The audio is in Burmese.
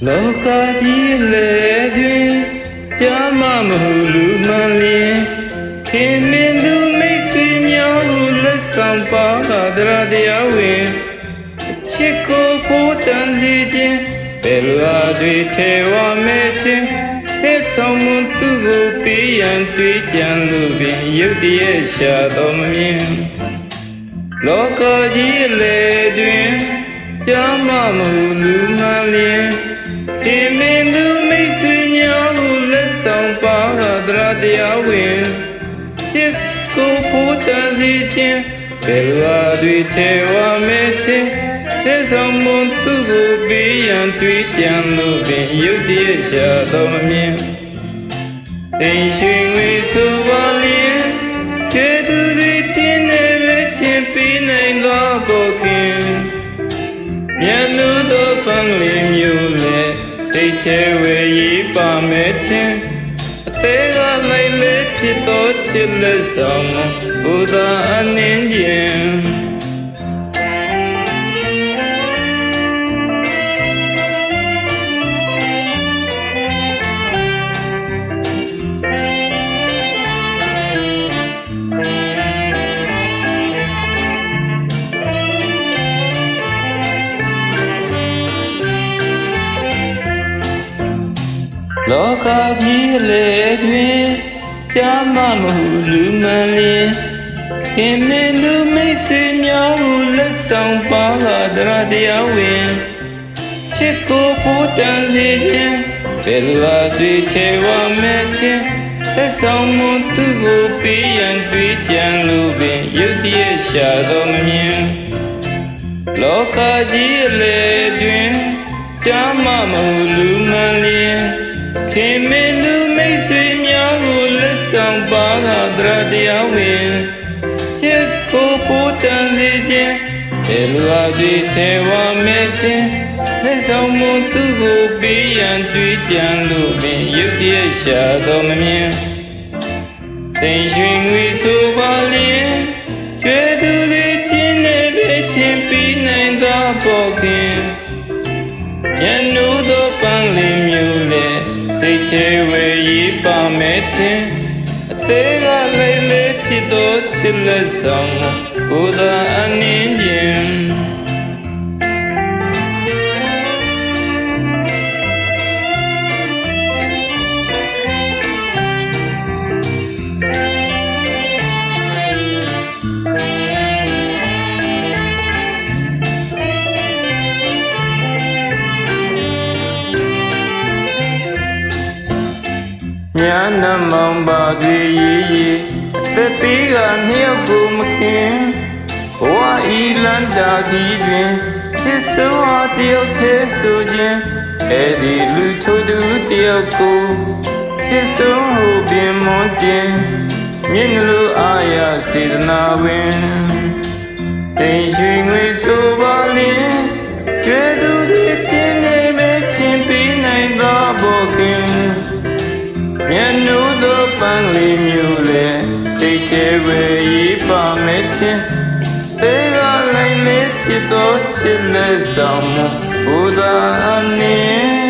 လောကကြီးလေတွင်ကြာမမဟုလူမှန်လျင်ခင်မင်းသူမိတ်ဆွေများဟုလက်ဆောင်ပါကတရားဝင်ချစ်ကိုဖို့တန်စီခြင်းဘယ်လိုအားတွေထဲဝမဲ့ခြင်းသက်ဆောင်မှုသူကိုပေးရန်တွေးကြံလို့ပင်ရုတ်တရက်ရှာတော်မမြင်လောကကြီးလေတွင်ကြာမမဟုလူမှန်လျင်ခင်မင်းသူမိတ်ဆွေများဟုလက်ဆောင်ပါကတရားဝင်ချစ်ကိုဖို့တန်စီခြင်းဘယ်လိုအားတွေထဲဝမဲ့ခြင်းသက်ဆောင်မှုသူကိုပေးရန်တွေးကြံလို့ပင်ရုတ်တရက်ရှာတော်မမြင်သိရွှင်ငွေဆိုပါလျင်ကျေသူတွေတင်းနေပဲချင်းပြီးနိုင်သောဘောခင်မြတ်လူသောပန်းလေးမျိုးလေစိတ်ထဲဝေရေးပါမဲ့ချင်းအသေးကလိုက်လေဖြစ်သောချစ်လက်ဆောင်ဘုရားအနှင်းခြင်းလောကကြီးလေတွင်ကြာမမဟုလူမှန်လျင်ခင်မင်းသူမိတ်ဆွေများဟုလက်ဆောင်ပါကတရားဝင်ချစ်ကိုဖို့တန်စီခြင်းဘယ်လိုအားတွေထဲဝမဲ့ခြင်းသက်ဆောင်မှုသူကိုပေးရန်တွေးကြံလို့ပင်ရုတ်တရက်ရှာတော်မမြင်လောကကြီးလေတွင်ကြာမမဟုလူမှန်လျင်ခင်မင်းသူမိတ်ဆွေများကိုလက်ဆောင်ပါကတရားဝင်ချစ်ကိုဖို့တန်စီခြင်းဘယ်လိုအားတွေထဲဝမဲ့ခြင်းလက်ဆောင်မှုသူကိုပေးရန်တွေးကြံလို့ပင်ရုတ်တရက်ရှာတော်မမြင်သိရွှင်ငွေဆိုပါလျင်ကျွဲသူတွေတင်းနေပဲချင်းပြီးနိုင်သောဘောခင်ညနုသောပန်းလေးမျိုးလေစိတ်ချဝေရေးပါမဲ့ခြင်းအသေးကလေးလေးဖြစ်သောချစ်လက်ဆောင်ဘုရားအနှင်းခြင်းညာနမောင်ပါတွေရေးအသက်ပေးကနှစ်ယောက်ကိုမခင်ဘဝဤလန္တာကြီးတွင်ချစ်ဆုံးအားတယောက်တည်းဆိုခြင်းအဲ့ဒီလူထိုသူတယောက်ကိုချစ်ဆုံးဟူပင်မွန်ခြင်းမြင့်လူအားရစေတနာဝင်သိရွှင်ငွေဆိုပါလျင်ကျွဲသူတွေတင်းနေမဲ့ချင်းပြီးနိုင်သောဘောခင်မြတ်နုသောပန်းလေးမျိုးလေစိတ်ချဝေရေးပါမဲ့ခြင်းသေးကလိုက်လေးဖြစ်သောချစ်လက်ဆောင်ဘုရားအနှင်း